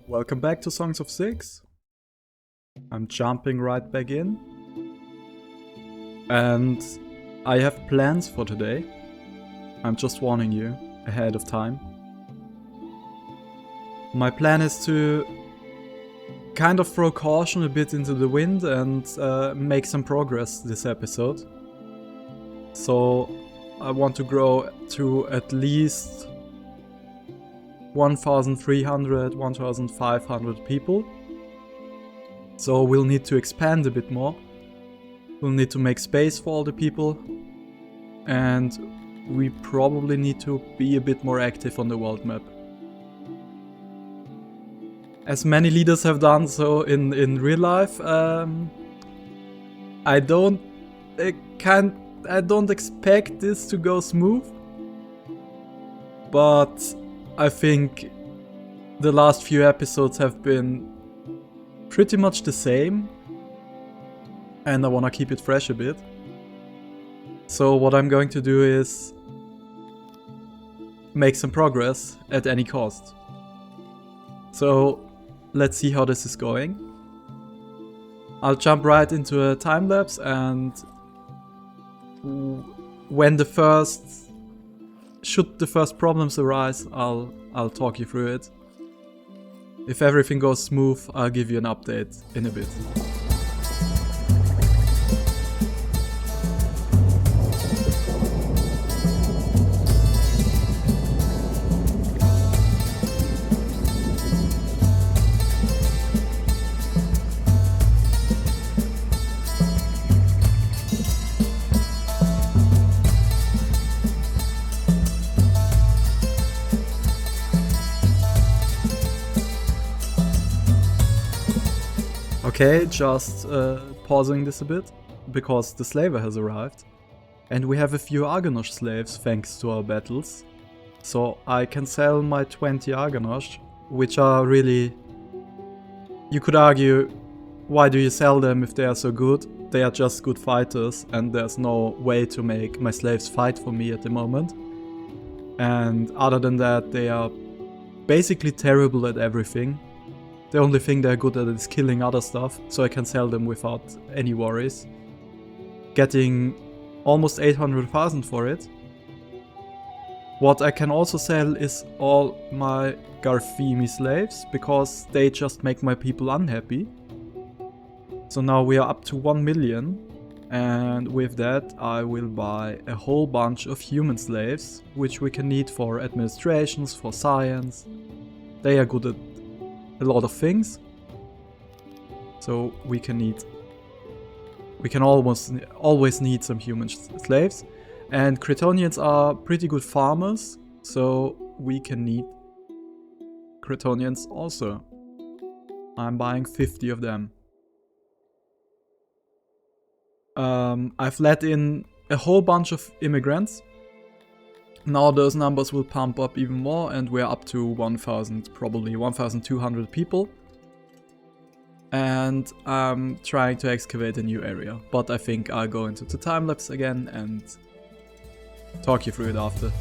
Welcome back to Songs of Six. I'm jumping right back in. And I have plans for today. I'm just warning you ahead of time. My plan is to kind of throw caution a bit into the wind and make some progress this episode. So I want to grow to at least 1,300, 1,500 people. So we'll need to expand a bit more. We'll need to make space for all the people. And we probably need to be a bit more active on the world map. As many leaders have done so in real life, I don't expect this to go smooth. But I think the last few episodes have been pretty much the same, and I wanna keep it fresh a bit. So what I'm going to do is make some progress at any cost. So let's see how this is going. I'll jump right into a time lapse, and should the first problems arise, I'll talk you through it. If everything goes smooth, I'll give you an update in a bit. Okay, just pausing this a bit, because the slaver has arrived. And we have a few Argonosh slaves thanks to our battles. So I can sell my 20 Argonosh, which are really... You could argue, why do you sell them if they are so good? They are just good fighters, and there's no way to make my slaves fight for me at the moment. And other than that, they are basically terrible at everything. The only thing they're good at is killing other stuff, so I can sell them without any worries. Getting almost 800,000 for it. What I can also sell is all my Garfimi slaves, because they just make my people unhappy. So now we are up to 1 million, and with that I will buy a whole bunch of human slaves, which we can need for administrations, for science. They are good at a lot of things, so we can always need some human slaves. And Cretonians are pretty good farmers, so we can need Cretonians also. I'm buying 50 of them. I've let in a whole bunch of immigrants. Now those numbers will pump up even more, and we're up to 1,000, probably 1,200 people. And I'm trying to excavate a new area, but I think I'll go into the time lapse again and talk you through it after.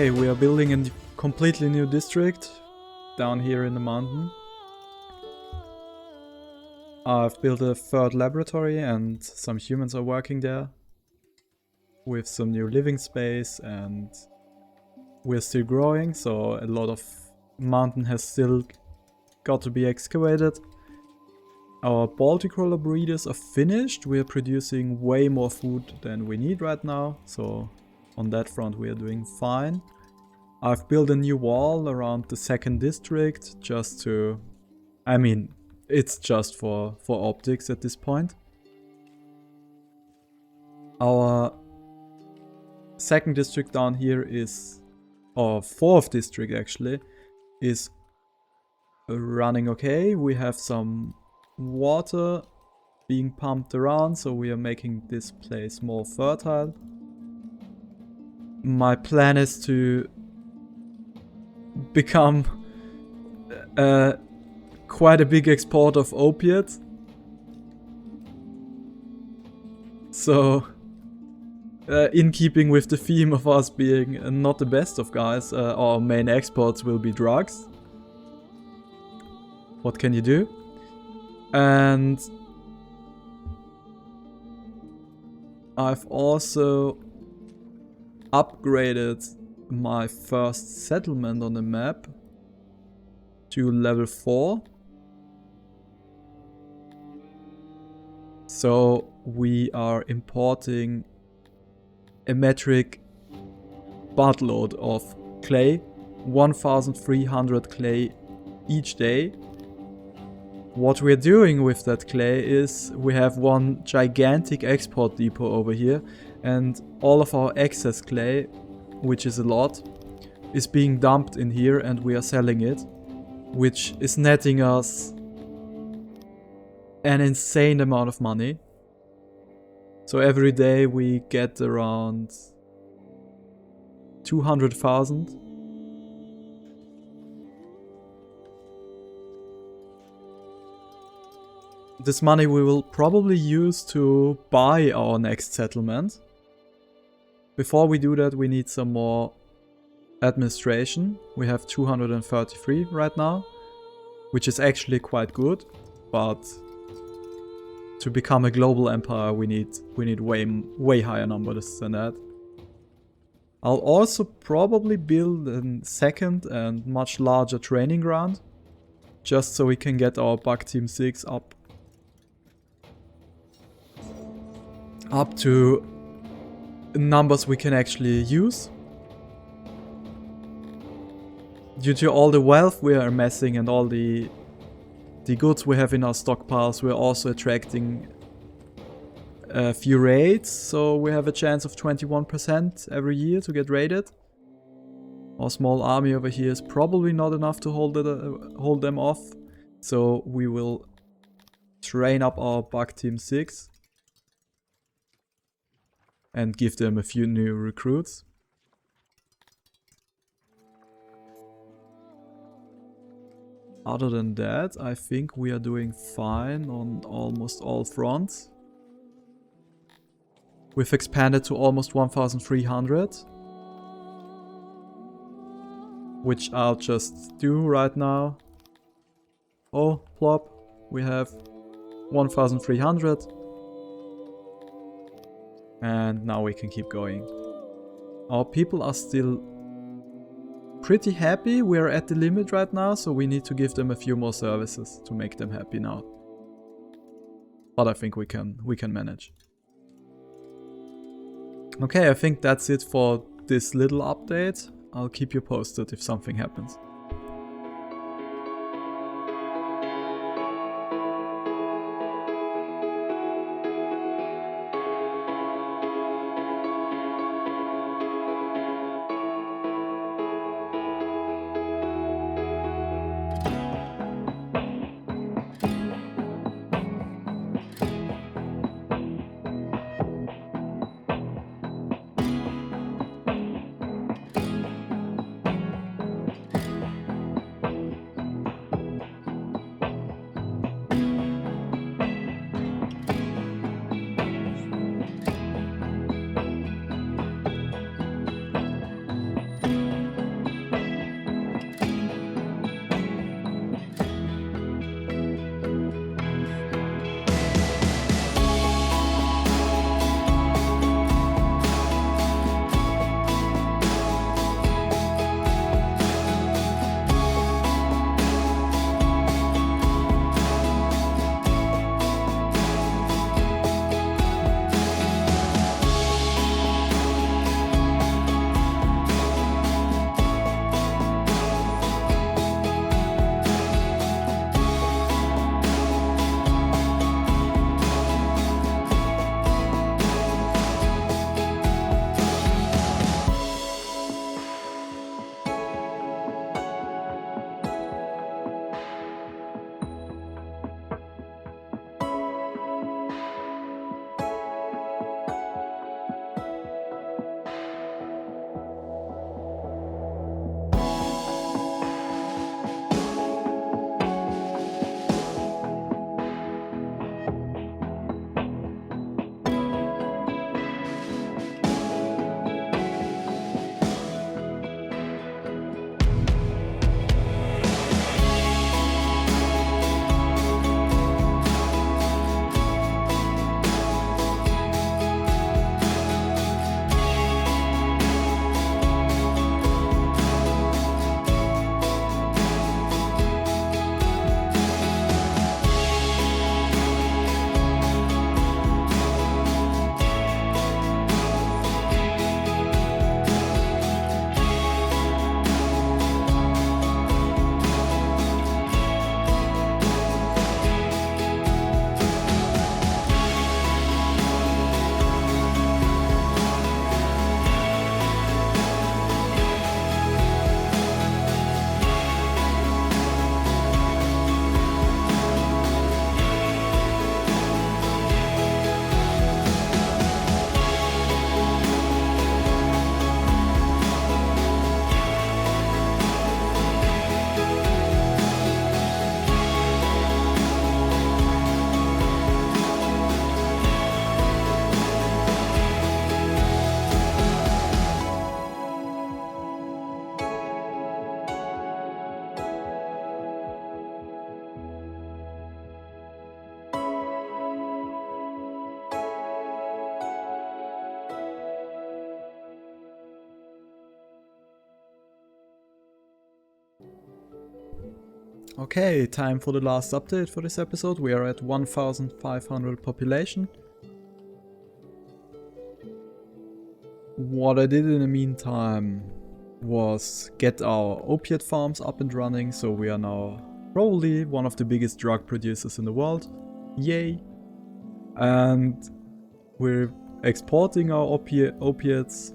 Okay, we are building a completely new district down here in the mountain. I've built a third laboratory and some humans are working there with some new living space, and we're still growing, so a lot of mountain has still got to be excavated. Our Baltic roller breeders are finished. We are producing way more food than we need right now, so on that front we are doing fine. I've built a new wall around the second district just to... I mean, it's just for optics at this point. Our second district down here is... or fourth district actually, is running okay. We have some water being pumped around, so we are making this place more fertile. My plan is to become quite a big exporter of opiates. So, in keeping with the theme of us being not the best of guys, our main exports will be drugs. What can you do? And I've also upgraded my first settlement on the map to level 4. So we are importing a metric buttload of clay, 1,300 clay each day. What we're doing with that clay is we have one gigantic export depot over here, and all of our excess clay, which is a lot, is being dumped in here and we are selling it, which is netting us an insane amount of money. So every day we get around 200,000. This money we will probably use to buy our next settlement. Before we do that, we need some more administration. We have 233 right now, which is actually quite good, but to become a global empire we need way higher numbers than that. I'll also probably build a second and much larger training ground, just so we can get our bug team 6 up to numbers we can actually use. Due to all the wealth we are amassing and all the goods we have in our stockpiles, we're also attracting a few raids, so we have a chance of 21% every year to get raided. Our small army over here is probably not enough to hold them off, so we will train up our bug team 6 and give them a few new recruits. Other than that, I think we are doing fine on almost all fronts. We've expanded to almost 1,300, which I'll just do right now. Oh, plop, we have 1,300. And now we can keep going. Our people are still pretty happy. We're at the limit right now, so we need to give them a few more services to make them happy now. But I think we can manage. Okay, I think that's it for this little update. I'll keep you posted if something happens. Okay, time for the last update for this episode. We are at 1500 population. What I did in the meantime was get our opiate farms up and running, so we are now probably one of the biggest drug producers in the world. Yay! And we're exporting our opiates.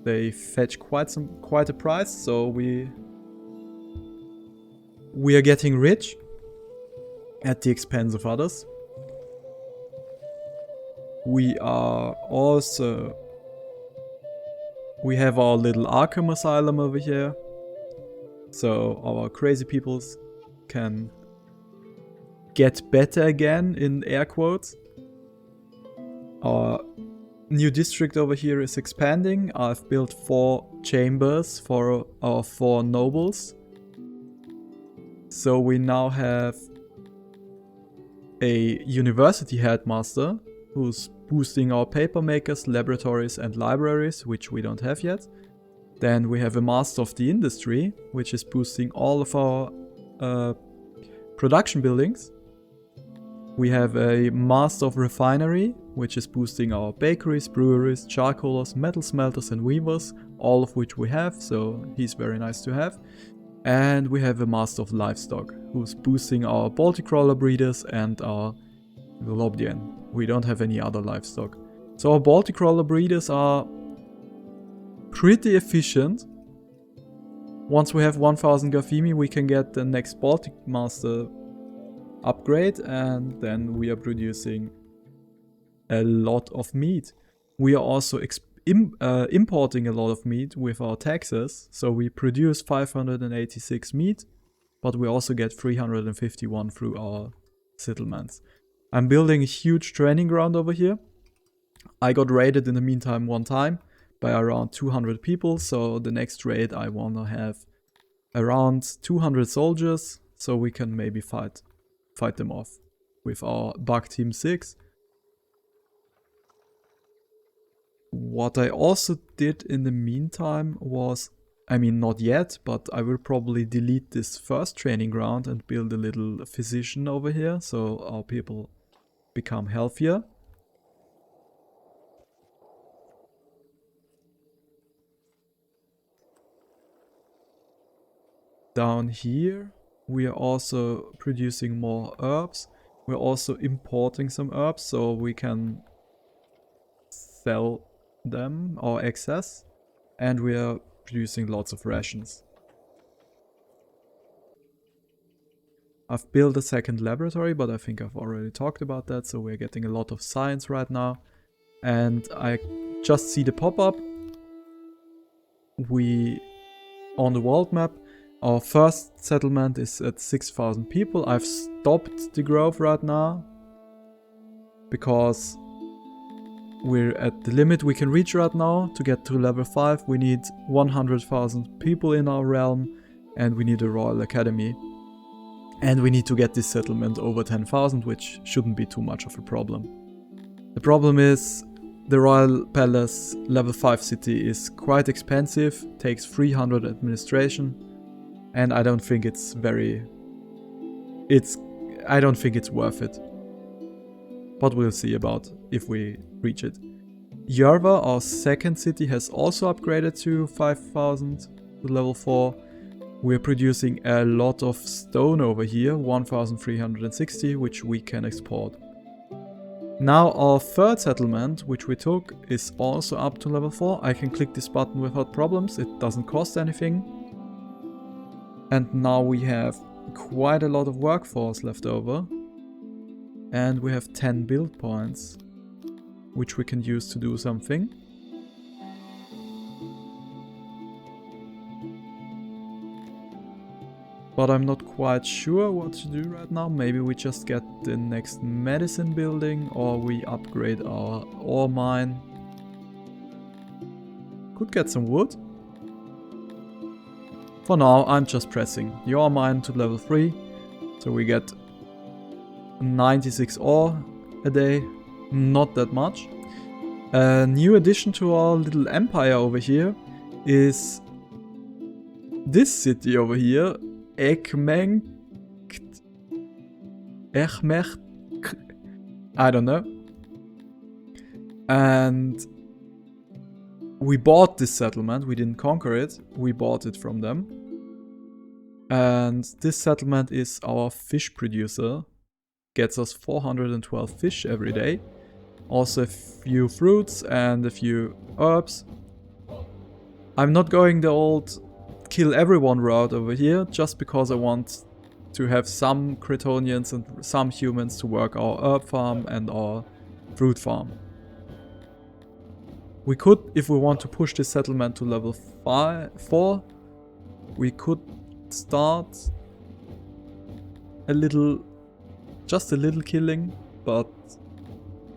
They fetch quite a price, so we are getting rich at the expense of others. We are also... we have our little Arkham Asylum over here. So our crazy peoples can get better again, in air quotes. Our new district over here is expanding. I've built 4 chambers for our 4 nobles. So we now have a university headmaster who's boosting our paper makers, laboratories and libraries, which we don't have yet. Then we have a master of the industry, which is boosting all of our production buildings. We have a master of refinery, which is boosting our bakeries, breweries, charcoalers, metal smelters and weavers, all of which we have, so he's very nice to have. And we have a master of livestock, who's boosting our Baltic crawler breeders and our Lobdian. We don't have any other livestock. So our Baltic crawler breeders are pretty efficient. Once we have 1000 Garfimi, we can get the next Baltic master upgrade, and then we are producing a lot of meat. We are also importing a lot of meat with our taxes, so we produce 586 meat, but we also get 351 through our settlements. I'm building a huge training ground over here. I got raided in the meantime one time by around 200 people, so the next raid I wanna have around 200 soldiers, so we can maybe fight them off with our bug team 6. What I also did in the meantime was, I mean not yet, but I will probably delete this first training ground and build a little physician over here, so our people become healthier. Down here we are also producing more herbs. We're also importing some herbs so we can sell them or excess, and we are producing lots of rations. I've built a second laboratory, but I think I've already talked about that, so we're getting a lot of science right now. And I just see the pop-up. On the world map, our first settlement is at 6,000 people. I've stopped the growth right now because we're at the limit we can reach right now. To get to level 5 we need 100,000 people in our realm, and we need a royal academy. And we need to get this settlement over 10,000, which shouldn't be too much of a problem. The problem is the royal palace level 5 city is quite expensive, takes 300 administration, and I don't think it's worth it. But we'll see about if we reach it. Yerva, our second city, has also upgraded to 5,000 to level 4. We're producing a lot of stone over here, 1,360, which we can export. Now our third settlement, which we took, is also up to level 4. I can click this button without problems, it doesn't cost anything. And now we have quite a lot of workforce left over. And we have 10 build points, which we can use to do something. But I'm not quite sure what to do right now. Maybe we just get the next medicine building, or we upgrade our ore mine. Could get some wood. For now, I'm just pressing the ore mine to level 3, so we get 96 ore a day, not that much. A new addition to our little empire over here is this city over here, Ep9. Ep9, I don't know. And we bought this settlement, we didn't conquer it, we bought it from them. And this settlement is our fish producer, gets us 412 fish every day. Also a few fruits and a few herbs. I'm not going the old kill everyone route over here, just because I want to have some Cretonians and some humans to work our herb farm and our fruit farm. We could, if we want to push this settlement to level 4, we could start just a little killing, but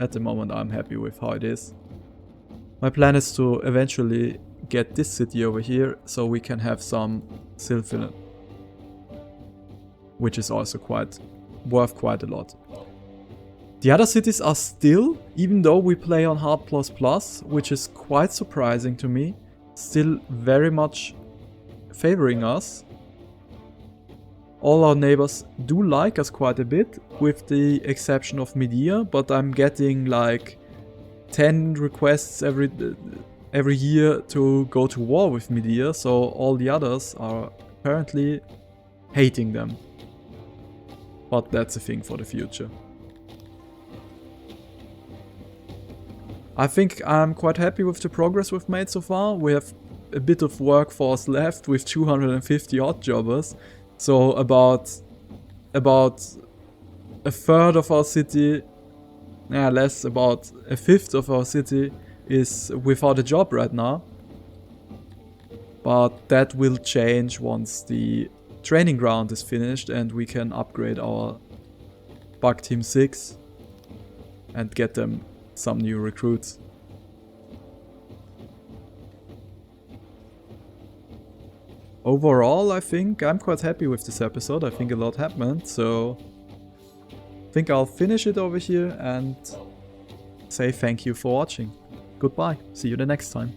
at the moment I'm happy with how it is. My plan is to eventually get this city over here so we can have some Sylphin, which is also worth quite a lot. The other cities are still, even though we play on hard ++, which is quite surprising to me, still very much favoring us. All our neighbors do like us quite a bit, with the exception of Medea, but I'm getting like 10 requests every year to go to war with Medea, so all the others are apparently hating them. But that's a thing for the future. I think I'm quite happy with the progress we've made so far. We have a bit of workforce left with 250 odd jobbers. So about a third of our city, less, about a fifth of our city is without a job right now. But that will change once the training ground is finished and we can upgrade our bug team 6 and get them some new recruits. Overall, I think I'm quite happy with this episode. I think a lot happened, so I think I'll finish it over here and say thank you for watching. Goodbye, see you the next time.